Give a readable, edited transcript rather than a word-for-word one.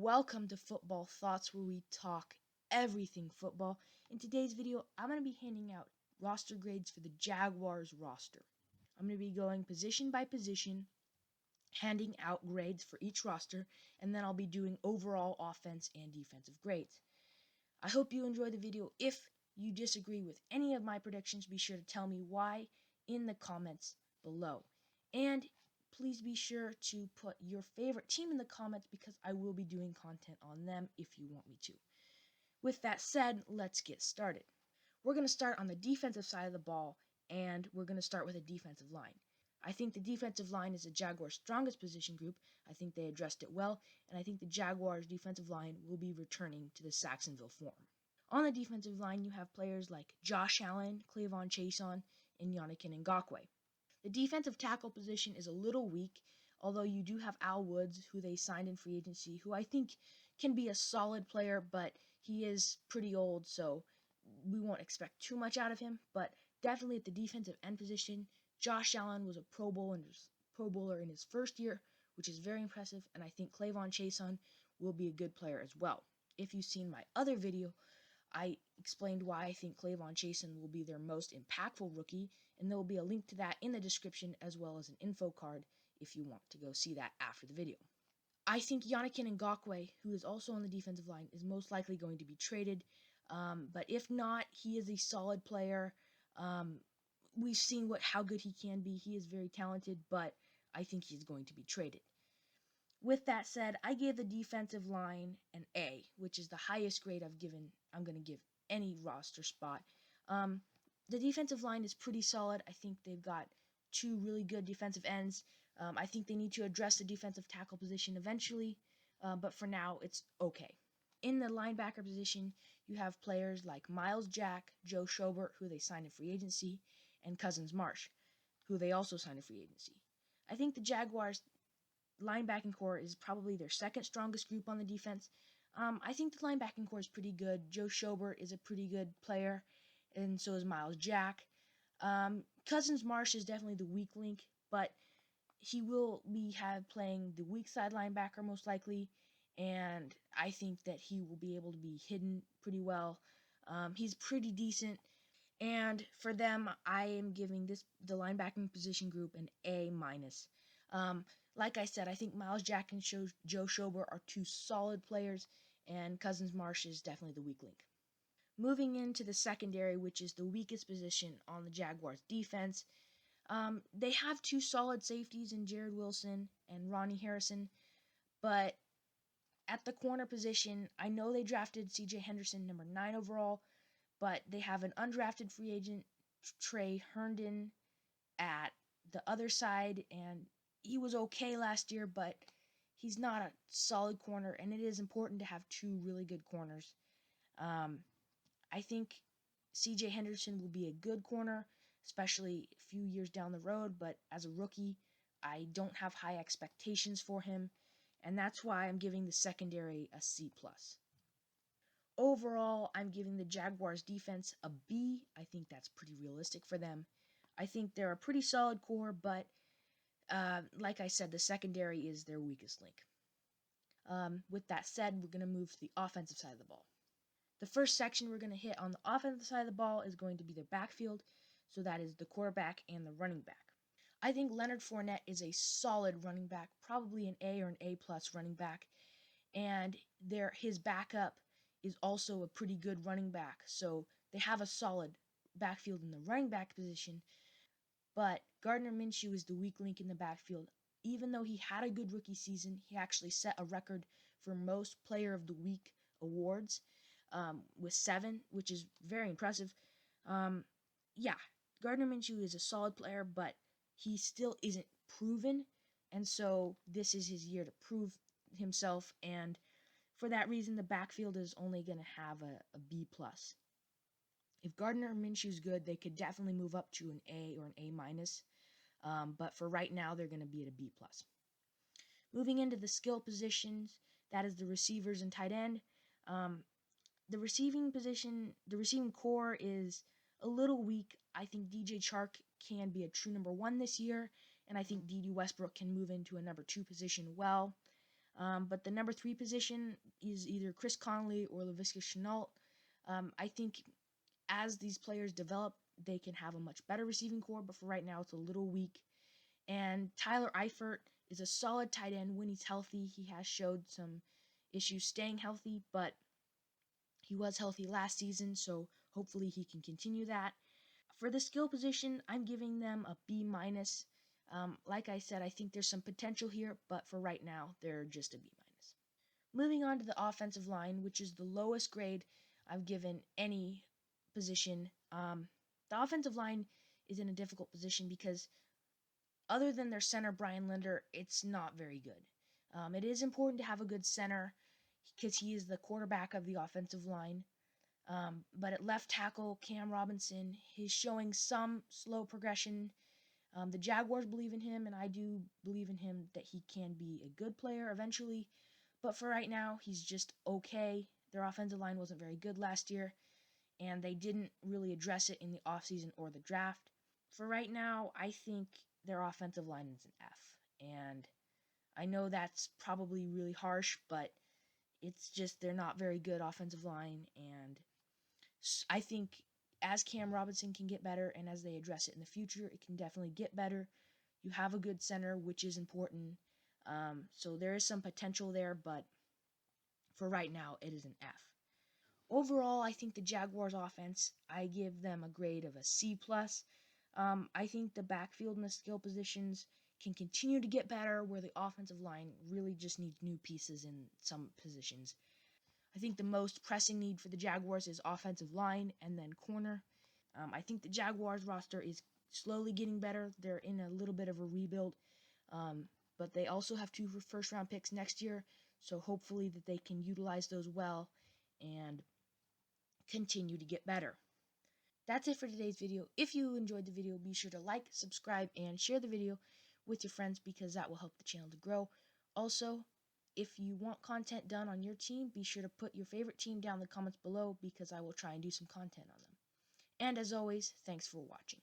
Welcome to Football Thoughts, where we talk everything football. In today's video, I'm going to be handing out roster grades for the Jaguars roster. I'm going to be going position by position, handing out grades for each roster, and then I'll be doing overall offense and defensive grades. I hope you enjoy the video. If you disagree with any of my predictions, be sure to tell me why in the comments below. And please be sure to put your favorite team in the comments because I will be doing content on them if you want me to. With that said, let's get started. We're going to start on the defensive side of the ball, and we're going to start with a defensive line. I think the defensive line is the Jaguars' strongest position group. I think they addressed it well, and I think the Jaguars' defensive line will be returning to the Jacksonville form. On the defensive line, you have players like Josh Allen, Cleavon Chason, and Yannick Ngakoue. The defensive tackle position is a little weak, although you do have Al Woods, who they signed in free agency, who I think can be a solid player, but he is pretty old, so we won't expect too much out of him. But definitely at the defensive end position, Josh Allen was a Pro Bowler in his first year, which is very impressive, and I think Cleavon Chason will be a good player as well. If you've seen my other video, I explained why I think Cleavon Chason will be their most impactful rookie, and there will be a link to that in the description as well as an info card if you want to go see that after the video. I think Yannick Ngakoue, who is also on the defensive line, is most likely going to be traded, but if not, he is a solid player. We've seen how good he can be. He is very talented, but I think he's going to be traded. With that said, I gave the defensive line an A, which is the highest grade I'm going to give any roster spot. The defensive line is pretty solid. I think they've got two really good defensive ends. I think they need to address the defensive tackle position eventually, but for now, it's okay. In the linebacker position, you have players like Miles Jack, Joe Schobert, who they signed in free agency, and Cousins Marsh, who they also signed in free agency. I think the Jaguars' linebacking core is probably their second strongest group on the defense. I think the linebacking core is pretty good. Joe Schobert is a pretty good player, and so is Miles Jack. Cousins Marsh is definitely the weak link, but he will be playing the weak side linebacker most likely, and I think that he will be able to be hidden pretty well. He's pretty decent, and for them, I am giving the linebacking position group an A-. Like I said, I think Miles Jack and Joe Schobert are two solid players, and Cousins Marsh is definitely the weak link. Moving into the secondary, which is the weakest position on the Jaguars' defense, they have two solid safeties in Jared Wilson and Ronnie Harrison, but at the corner position, I know they drafted C.J. Henderson, number 9 overall, but they have an undrafted free agent, Trey Herndon, at the other side, and he was okay last year, but he's not a solid corner, and it is important to have two really good corners. I think C.J. Henderson will be a good corner, especially a few years down the road, but as a rookie, I don't have high expectations for him, and that's why I'm giving the secondary a C+. Overall, I'm giving the Jaguars defense a B. I think that's pretty realistic for them. I think they're a pretty solid core, but like I said, the secondary is their weakest link. With that said, we're going to move to the offensive side of the ball. The first section we're going to hit on the offensive side of the ball is going to be their backfield, so that is the quarterback and the running back. I think Leonard Fournette is a solid running back, probably an A or an A+ running back, and his backup is also a pretty good running back, so they have a solid backfield in the running back position, but Gardner Minshew is the weak link in the backfield. Even though he had a good rookie season, he actually set a record for most Player of the Week awards with 7, which is very impressive. Gardner Minshew is a solid player, but he still isn't proven, and so this is his year to prove himself, and for that reason, the backfield is only going to have a B+. If Gardner Minshew's good, they could definitely move up to an A or an A-, but for right now, they're going to be at a B+. Moving into the skill positions, that is the receivers and tight end. The receiving core is a little weak. I think DJ Chark can be a true number 1 this year, and I think D.D. Westbrook can move into a number 2 position well. But the number 3 position is either Chris Conley or Laviska Shenault. I think as these players develop, they can have a much better receiving core, but for right now, it's a little weak. And Tyler Eifert is a solid tight end when he's healthy. He has showed some issues staying healthy, but he was healthy last season, so hopefully he can continue that. For the skill position, I'm giving them a B minus. Like I said, I think there's some potential here, but for right now, they're just a B minus. Moving on to the offensive line, which is the lowest grade I've given any position. The offensive line is in a difficult position because other than their center, Brian Linder, it's not very good. It is important to have a good center because he is the quarterback of the offensive line. But at left tackle, Cam Robinson, he's showing some slow progression. The Jaguars believe in him, and I do believe in him that he can be a good player eventually. But for right now, he's just okay. Their offensive line wasn't very good last year, and they didn't really address it in the offseason or the draft. For right now, I think their offensive line is an F. And I know that's probably really harsh, but it's just they're not very good offensive line, and I think as Cam Robinson can get better and as they address it in the future, it can definitely get better. You have a good center, which is important. So there is some potential there, but for right now, it is an F. Overall, I think the Jaguars offense, I give them a grade of a C+. I think the backfield and the skill positions can continue to get better, where the offensive line really just needs new pieces in some positions. I think the most pressing need for the Jaguars is offensive line and then corner. I think the Jaguars roster is slowly getting better. They're in a little bit of a rebuild, but they also have 2 first-round picks next year, so hopefully that they can utilize those well and continue to get better. That's it for today's video. If you enjoyed the video, be sure to like, subscribe, and share the video with your friends because that will help the channel to grow. Also, if you want content done on your team, be sure to put your favorite team down in the comments below because I will try and do some content on them. And as always, thanks for watching.